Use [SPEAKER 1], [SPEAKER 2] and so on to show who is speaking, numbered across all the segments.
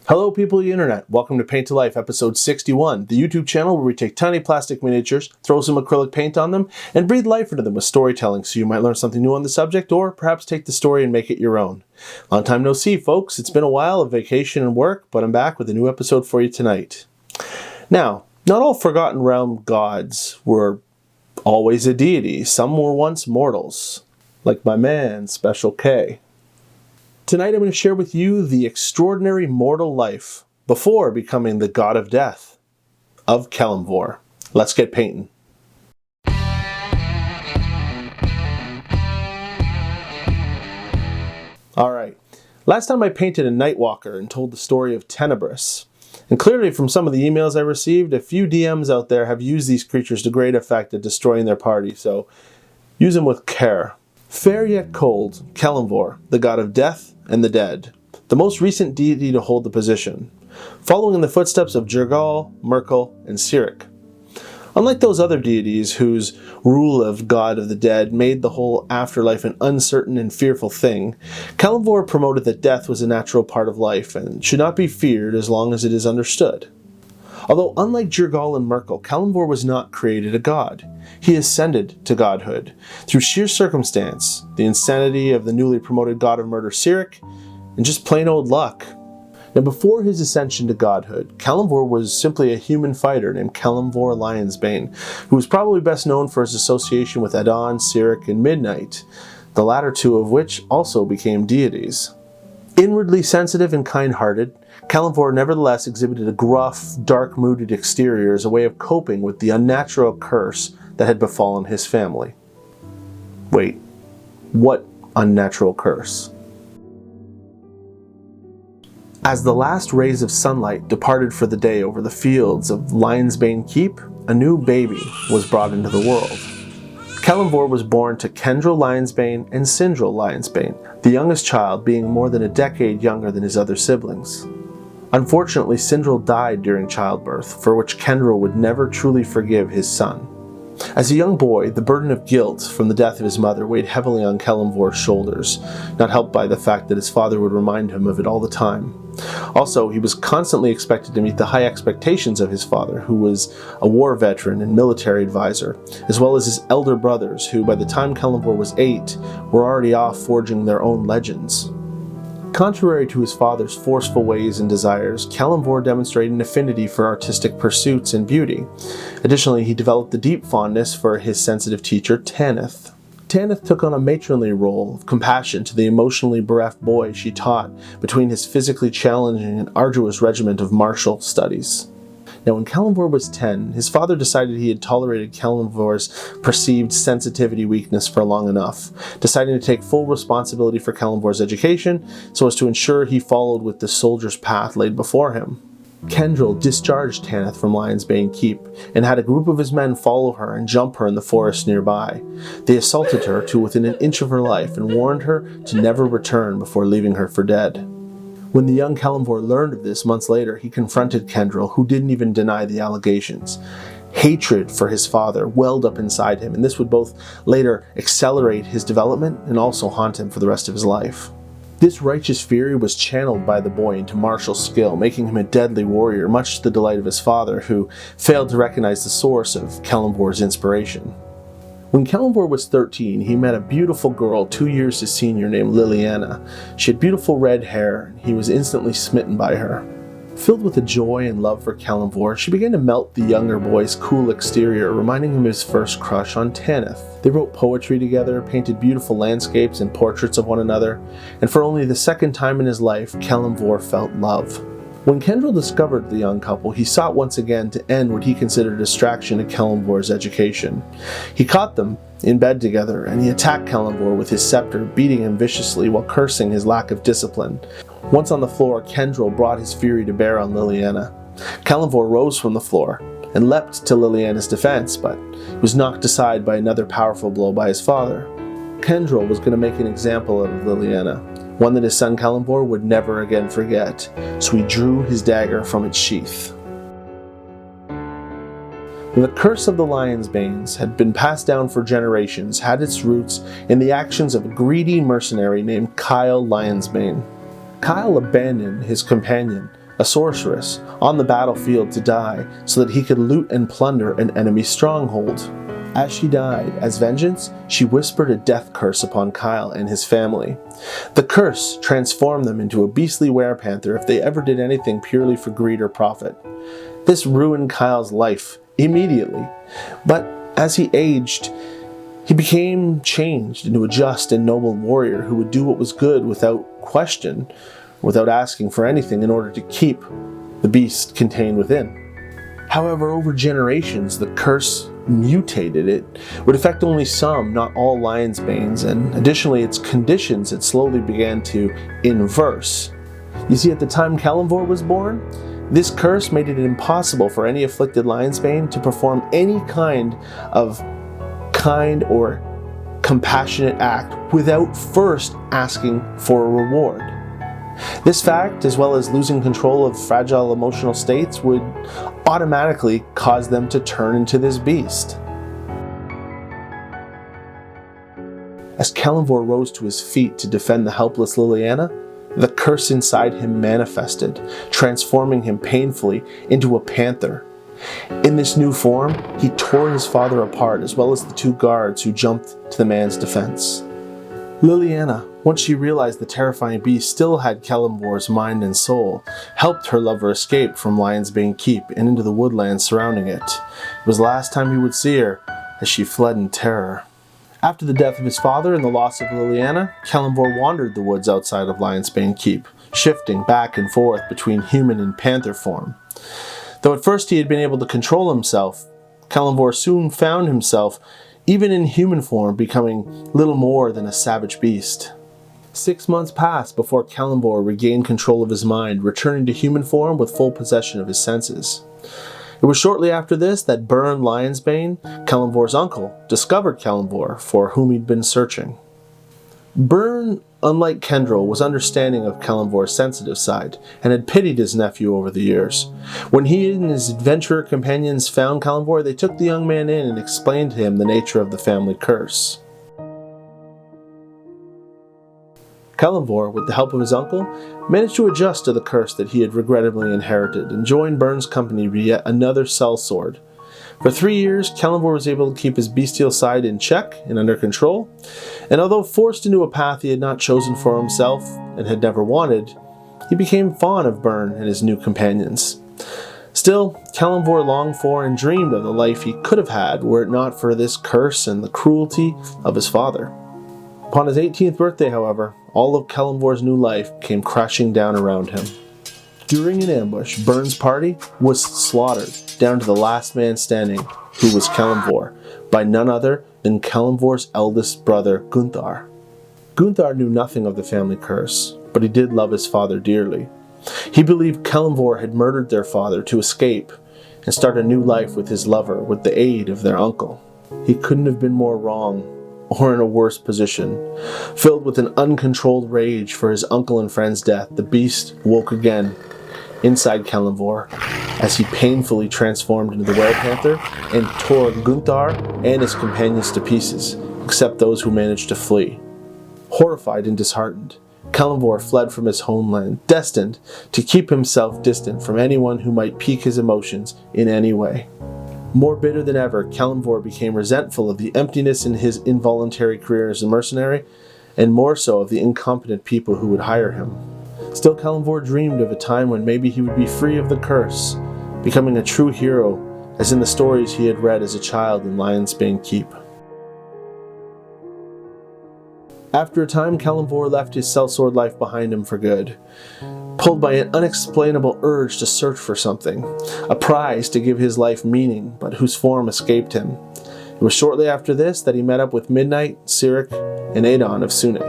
[SPEAKER 1] Hello people of the internet, welcome to Paint to Life episode 61, the YouTube channel where we take tiny plastic miniatures, throw some acrylic paint on them, and breathe life into them with storytelling so you might learn something new on the subject or perhaps take the story and make it your own. Long time no see folks, it's been a while of vacation and work, but I'm back with a new episode for you tonight. Now, not all Forgotten Realm gods were always a deity, some were once mortals, like my man, Special K. Tonight I'm going to share with you the extraordinary mortal life before becoming the god of death of Kelemvor. Let's get painting. Alright, last time I painted a Nightwalker and told the story of Tenebris. And clearly from some of the emails I received, a few DMs out there have used these creatures to great effect at destroying their party, so use them with care. Fair yet cold, Kelemvor, the god of death and the dead, the most recent deity to hold the position, following in the footsteps of Jergal, Myrkul, and Cyric. Unlike those other deities whose rule of god of the dead made the whole afterlife an uncertain and fearful thing, Kelemvor promoted that death was a natural part of life and should not be feared as long as it is understood. Although unlike Jergal and Myrkul, Kelemvor was not created a god. He ascended to godhood through sheer circumstance, the insanity of the newly promoted god of murder Cyric, and just plain old luck. Now before his ascension to godhood, Kelemvor was simply a human fighter named Kelemvor Lyonsbane, who was probably best known for his association with Adon, Cyric, and Midnight, the latter two of which also became deities. Inwardly sensitive and kind-hearted, Kelemvor nevertheless exhibited a gruff, dark-mooded exterior as a way of coping with the unnatural curse that had befallen his family. Wait, what unnatural curse? As the last rays of sunlight departed for the day over the fields of Lyonsbane Keep, a new baby was brought into the world. Kelemvor was born to Kendril Lyonsbane and Cyndril Lyonsbane, the youngest child being more than a decade younger than his other siblings. Unfortunately, Cyndril died during childbirth, for which Kendril would never truly forgive his son. As a young boy, the burden of guilt from the death of his mother weighed heavily on Kelemvor's shoulders, not helped by the fact that his father would remind him of it all the time. Also, he was constantly expected to meet the high expectations of his father, who was a war veteran and military advisor, as well as his elder brothers, who by the time Kelemvor was 8, were already off forging their own legends. Contrary to his father's forceful ways and desires, Kelemvor demonstrated an affinity for artistic pursuits and beauty. Additionally, he developed a deep fondness for his sensitive teacher, Tanith. Tanith took on a matronly role of compassion to the emotionally bereft boy she taught between his physically challenging and arduous regimen of martial studies. Now, when Kelemvor was 10, his father decided he had tolerated Kelemvor's perceived sensitivity weakness for long enough, deciding to take full responsibility for Kelemvor's education so as to ensure he followed with the soldier's path laid before him. Kendril discharged Tanith from Lyonsbane Keep and had a group of his men follow her and jump her in the forest nearby. They assaulted her to within an inch of her life and warned her to never return before leaving her for dead. When the young Kelemvor learned of this months later, he confronted Kendril, who didn't even deny the allegations. Hatred for his father welled up inside him, and this would both later accelerate his development and also haunt him for the rest of his life. This righteous fury was channeled by the boy into martial skill, making him a deadly warrior, much to the delight of his father, who failed to recognize the source of Kelemvor's inspiration. When Kelemvor was 13, he met a beautiful girl 2 years his senior named Liliana. She had beautiful red hair, and he was instantly smitten by her. Filled with a joy and love for Kelemvor, she began to melt the younger boy's cool exterior, reminding him of his first crush on Tanith. They wrote poetry together, painted beautiful landscapes and portraits of one another, and for only the second time in his life, Kelemvor felt love. When Kendril discovered the young couple, he sought once again to end what he considered a distraction to Kelemvor's education. He caught them in bed together, and he attacked Kelemvor with his scepter, beating him viciously while cursing his lack of discipline. Once on the floor, Kendril brought his fury to bear on Liliana. Kelemvor rose from the floor and leapt to Liliana's defense, but was knocked aside by another powerful blow by his father. Kendril was going to make an example out of Liliana, one that his son Kelemvor would never again forget, so he drew his dagger from its sheath. The curse of the Lyonsbanes had been passed down for generations, had its roots in the actions of a greedy mercenary named Kyle Lyonsbane. Kyle abandoned his companion a sorceress, on the battlefield to die so that he could loot and plunder an enemy stronghold. As she died, as vengeance, she whispered a death curse upon Kyle and his family. The curse transformed them into a beastly werepanther if they ever did anything purely for greed or profit. This ruined Kyle's life immediately, but as he aged, he became changed into a just and noble warrior who would do what was good without question, without asking for anything in order to keep the beast contained within. However, over generations, the curse mutated. It would affect only some, not all Lyonsbanes, and additionally its conditions it slowly began to inverse. You see, at the time Kelemvor was born, this curse made it impossible for any afflicted Lyonsbane to perform any kind or compassionate act without first asking for a reward. This fact, as well as losing control of fragile emotional states, would automatically cause them to turn into this beast. As Kelemvor rose to his feet to defend the helpless Liliana, the curse inside him manifested, transforming him painfully into a panther. In this new form, he tore his father apart, as well as the two guards who jumped to the man's defense. Liliana, once she realized the terrifying beast still had Kelemvor's mind and soul, helped her lover escape from Lyonsbane Keep and into the woodlands surrounding it. It was the last time he would see her, as she fled in terror. After the death of his father and the loss of Liliana, Kelemvor wandered the woods outside of Lyonsbane Keep, shifting back and forth between human and panther form. Though at first he had been able to control himself, Kelemvor soon found himself, even in human form, becoming little more than a savage beast. 6 months passed before Kelemvor regained control of his mind, returning to human form with full possession of his senses. It was shortly after this that Byrne Lyonsbane, Kelemvor's uncle, discovered Kelemvor, for whom he'd been searching. Byrne, unlike Kendrell, was understanding of Kelemvor's sensitive side, and had pitied his nephew over the years. When he and his adventurer companions found Kelemvor, they took the young man in and explained to him the nature of the family curse. Kelemvor, with the help of his uncle, managed to adjust to the curse that he had regrettably inherited, and joined Byrne's company with yet another sellsword. For 3 years, Kelemvor was able to keep his bestial side in check and under control, and although forced into a path he had not chosen for himself and had never wanted, he became fond of Byrne and his new companions. Still, Kelemvor longed for and dreamed of the life he could have had were it not for this curse and the cruelty of his father. Upon his 18th birthday, however, all of Kelemvor's new life came crashing down around him. During an ambush, Byrne's party was slaughtered, down to the last man standing, who was Kelemvor, by none other than Kelemvor's eldest brother, Gunthar. Gunthar knew nothing of the family curse, but he did love his father dearly. He believed Kelemvor had murdered their father to escape and start a new life with his lover with the aid of their uncle. He couldn't have been more wrong, or in a worse position. Filled with an uncontrolled rage for his uncle and friend's death, the beast woke again inside Kelemvor as he painfully transformed into the werepanther and tore Gunthar and his companions to pieces, except those who managed to flee. Horrified and disheartened, Kelemvor fled from his homeland, destined to keep himself distant from anyone who might pique his emotions in any way. More bitter than ever, Kelemvor became resentful of the emptiness in his involuntary career as a mercenary, and more so of the incompetent people who would hire him. Still, Kelemvor dreamed of a time when maybe he would be free of the curse, becoming a true hero, as in the stories he had read as a child in Lyonsbane Keep. After a time, Kelemvor left his sellsword life behind him for good, pulled by an unexplainable urge to search for something, a prize to give his life meaning, but whose form escaped him. It was shortly after this that he met up with Midnight, Cyric, and Adon of Sune.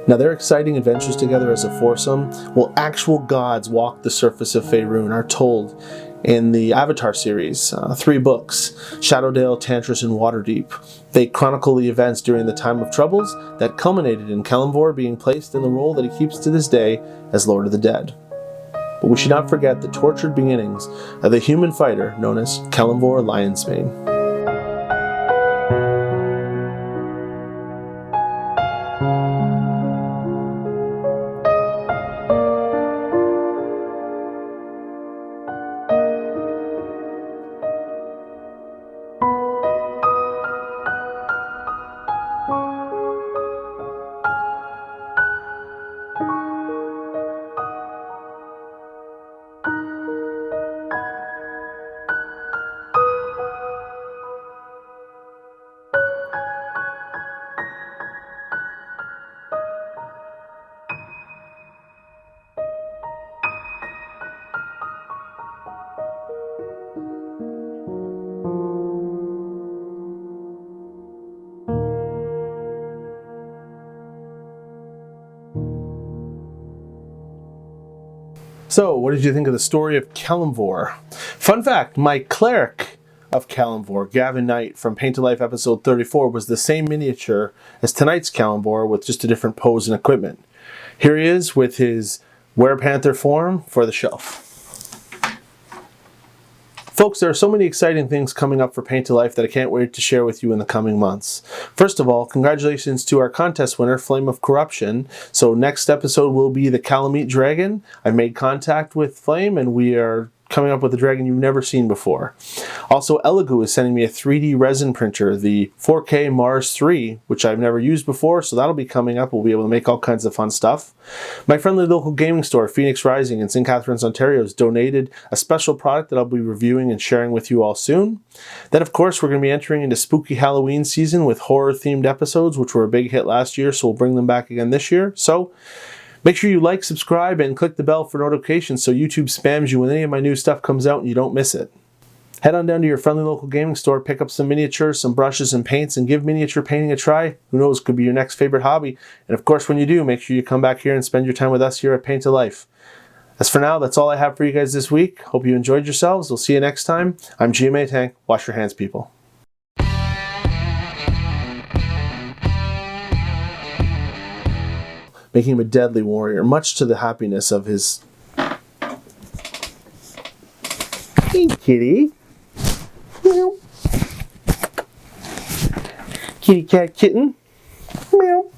[SPEAKER 1] Now their exciting adventures together as a foursome, while actual gods walked the surface of Faerun, are told in the Avatar series, 3 books, Shadowdale, Tantris, and Waterdeep. They chronicle the events during the time of troubles that culminated in Kelemvor being placed in the role that he keeps to this day as Lord of the Dead. But we should not forget the tortured beginnings of the human fighter known as Kelemvor Lyonsbane. So, what did you think of the story of Kelemvor? Fun fact, my cleric of Kelemvor, Gavin Knight from Paint to Life episode 34, was the same miniature as tonight's Kelemvor with just a different pose and equipment. Here he is with his werepanther form for the shelf. Folks, there are so many exciting things coming up for Paint to Life that I can't wait to share with you in the coming months. First of all, congratulations to our contest winner, Flame of Corruption. So next episode will be the Calamite Dragon. I've made contact with Flame and we are coming up with a dragon you've never seen before. Also, Elegoo is sending me a 3D resin printer, the 4K Mars 3, which I've never used before, so that'll be coming up. We'll be able to make all kinds of fun stuff. My friendly local gaming store, Phoenix Rising in St. Catharines, Ontario, has donated a special product that I'll be reviewing and sharing with you all soon. Then, of course, we're going to be entering into spooky Halloween season with horror-themed episodes, which were a big hit last year, so we'll bring them back again this year. So, make sure you like, subscribe, and click the bell for notifications so YouTube spams you when any of my new stuff comes out and you don't miss it. Head on down to your friendly local gaming store, pick up some miniatures, some brushes and paints, and give miniature painting a try. Who knows, could be your next favorite hobby. And of course, when you do, make sure you come back here and spend your time with us here at Paint to Life. As for now, that's all I have for you guys this week. Hope you enjoyed yourselves. We'll see you next time. I'm GM Atank. Wash your hands, people. Making him a deadly warrior, much to the happiness of his... Hey, kitty. Meow. Kitty cat kitten. Meow.